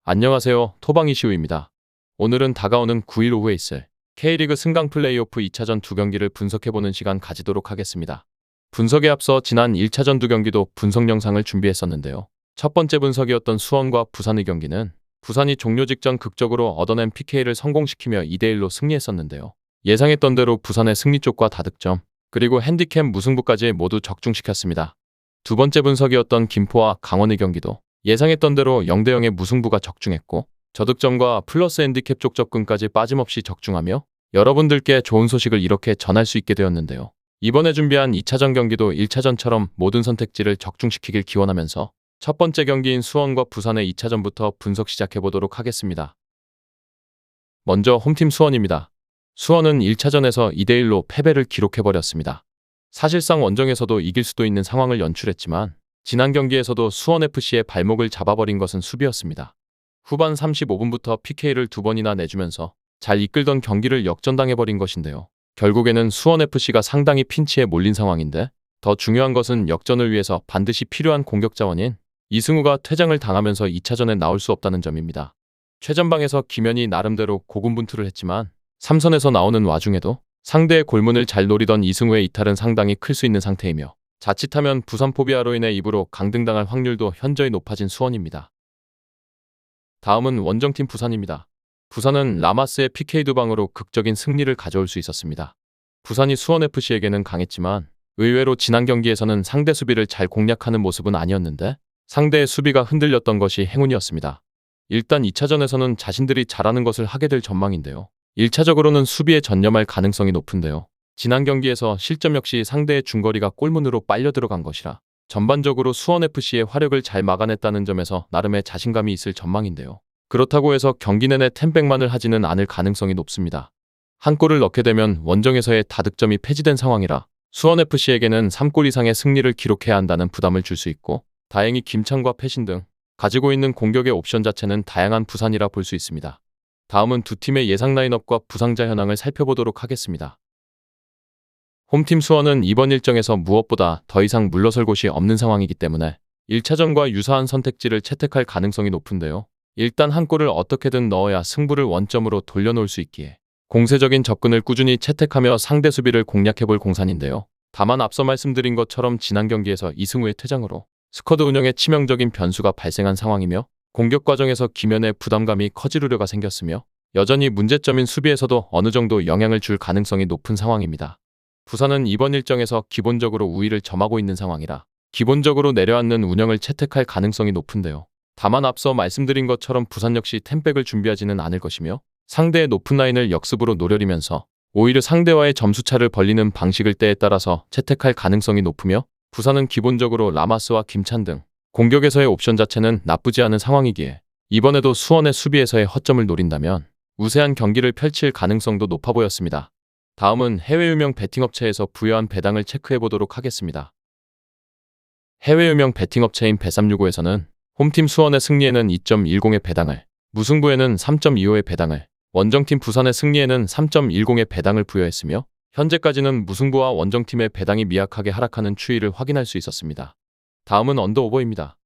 안녕하세요. 토방 이시우입니다. 오늘은 다가오는 9일 오후에 있을 K리그 승강 플레이오프 2차전 두 경기를 분석해보는 시간 가지도록 하겠습니다. 분석에 앞서 지난 1차전 두 경기도 분석 영상을 준비했었는데요. 첫 번째 분석이었던 수원과 부산의 경기는 부산이 종료 직전 극적으로 얻어낸 PK를 성공시키며 2대1로 승리했었는데요. 예상했던 대로 부산의 승리 쪽과 다득점, 그리고 핸디캡 무승부까지 모두 적중시켰습니다. 두 번째 분석이었던 김포와 강원의 경기도 예상했던 대로 0대0의 무승부가 적중했고 저득점과 플러스 핸디캡 쪽 접근까지 빠짐없이 적중하며 여러분들께 좋은 소식을 이렇게 전할 수 있게 되었는데요. 이번에 준비한 2차전 경기도 1차전처럼 모든 선택지를 적중시키길 기원하면서 첫 번째 경기인 수원과 부산의 2차전부터 분석 시작해보도록 하겠습니다. 먼저 홈팀 수원입니다. 수원은 1차전에서 2대1로 패배를 기록해버렸습니다. 사실상 원정에서도 이길 수도 있는 상황을 연출했지만 지난 경기에서도 수원FC의 발목을 잡아버린 것은 수비였습니다. 후반 35분부터 PK를 두 번이나 내주면서 잘 이끌던 경기를 역전당해버린 것인데요. 결국에는 수원FC가 상당히 핀치에 몰린 상황인데 더 중요한 것은 역전을 위해서 반드시 필요한 공격 자원인 이승우가 퇴장을 당하면서 2차전에 나올 수 없다는 점입니다. 최전방에서 김현이 나름대로 고군분투를 했지만 3선에서 나오는 와중에도 상대의 골문을 잘 노리던 이승우의 이탈은 상당히 클 수 있는 상태이며 자칫하면 부산 포비아로 인해 입으로 강등당할 확률도 현저히 높아진 수원입니다. 다음은 원정팀 부산입니다. 부산은 라마스의 PK 두 방으로 극적인 승리를 가져올 수 있었습니다. 부산이 수원FC에게는 강했지만 의외로 지난 경기에서는 상대 수비를 잘 공략하는 모습은 아니었는데 상대의 수비가 흔들렸던 것이 행운이었습니다. 일단 2차전에서는 자신들이 잘하는 것을 하게 될 전망인데요. 1차적으로는 수비에 전념할 가능성이 높은데요. 지난 경기에서 실점 역시 상대의 중거리가 골문으로 빨려 들어간 것이라 전반적으로 수원FC의 화력을 잘 막아냈다는 점에서 나름의 자신감이 있을 전망인데요. 그렇다고 해서 경기 내내 템백만을 하지는 않을 가능성이 높습니다. 한 골을 넣게 되면 원정에서의 다득점이 폐지된 상황이라 수원FC에게는 3골 이상의 승리를 기록해야 한다는 부담을 줄 수 있고 다행히 김창과 패신 등 가지고 있는 공격의 옵션 자체는 다양한 부산이라 볼 수 있습니다. 다음은 두 팀의 예상 라인업과 부상자 현황을 살펴보도록 하겠습니다. 홈팀 수원은 이번 일정에서 무엇보다 더 이상 물러설 곳이 없는 상황이기 때문에 1차전과 유사한 선택지를 채택할 가능성이 높은데요. 일단 한 골을 어떻게든 넣어야 승부를 원점으로 돌려놓을 수 있기에 공세적인 접근을 꾸준히 채택하며 상대 수비를 공략해볼 공산인데요. 다만 앞서 말씀드린 것처럼 지난 경기에서 이승우의 퇴장으로 스쿼드 운영에 치명적인 변수가 발생한 상황이며 공격 과정에서 김현의 부담감이 커질 우려가 생겼으며 여전히 문제점인 수비에서도 어느 정도 영향을 줄 가능성이 높은 상황입니다. 부산은 이번 일정에서 기본적으로 우위를 점하고 있는 상황이라 기본적으로 내려앉는 운영을 채택할 가능성이 높은데요. 다만 앞서 말씀드린 것처럼 부산 역시 템백을 준비하지는 않을 것이며 상대의 높은 라인을 역습으로 노려리면서 오히려 상대와의 점수차를 벌리는 방식을 때에 따라서 채택할 가능성이 높으며 부산은 기본적으로 라마스와 김찬 등 공격에서의 옵션 자체는 나쁘지 않은 상황이기에 이번에도 수원의 수비에서의 허점을 노린다면 우세한 경기를 펼칠 가능성도 높아 보였습니다. 다음은 해외 유명 베팅업체에서 부여한 배당을 체크해보도록 하겠습니다. 해외 유명 베팅업체인 bet365에서는 홈팀 수원의 승리에는 2.10의 배당을, 무승부에는 3.25의 배당을, 원정팀 부산의 승리에는 3.10의 배당을 부여했으며 현재까지는 무승부와 원정팀의 배당이 미약하게 하락하는 추이를 확인할 수 있었습니다. 다음은 언더오버입니다.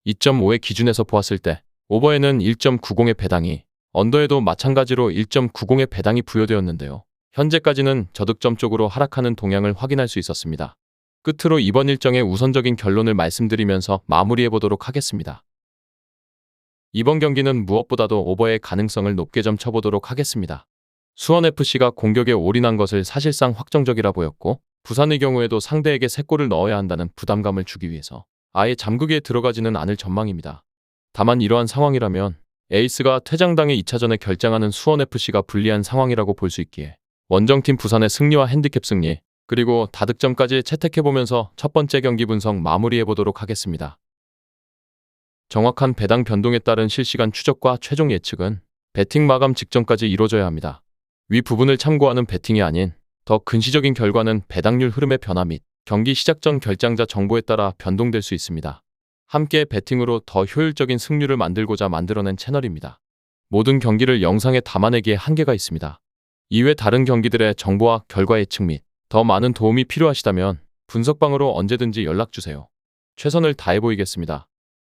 2.5의 기준에서 보았을 때 오버에는 1.90의 배당이, 언더에도 마찬가지로 1.90의 배당이 부여되었는데요. 현재까지는 저득점 쪽으로 하락하는 동향을 확인할 수 있었습니다. 끝으로 이번 일정의 우선적인 결론을 말씀드리면서 마무리해보도록 하겠습니다. 이번 경기는 무엇보다도 오버의 가능성을 높게 점쳐보도록 하겠습니다. 수원FC가 공격에 올인한 것을 사실상 확정적이라 보였고 부산의 경우에도 상대에게 3골을 넣어야 한다는 부담감을 주기 위해서 아예 잠그기에 들어가지는 않을 전망입니다. 다만 이러한 상황이라면 에이스가 퇴장당해 2차전에 결장하는 수원FC가 불리한 상황이라고 볼 수 있기에 원정팀 부산의 승리와 핸디캡 승리, 그리고 다득점까지 채택해보면서 첫 번째 경기 분석 마무리해보도록 하겠습니다. 정확한 배당 변동에 따른 실시간 추적과 최종 예측은 배팅 마감 직전까지 이루어져야 합니다. 위 부분을 참고하는 배팅이 아닌 더 근시적인 결과는 배당률 흐름의 변화 및 경기 시작 전 결장자 정보에 따라 변동될 수 있습니다. 함께 배팅으로 더 효율적인 승률을 만들고자 만들어낸 채널입니다. 모든 경기를 영상에 담아내기에 한계가 있습니다. 이외 다른 경기들의 정보와 결과 예측 및 더 많은 도움이 필요하시다면 분석방으로 언제든지 연락주세요. 최선을 다해 보이겠습니다.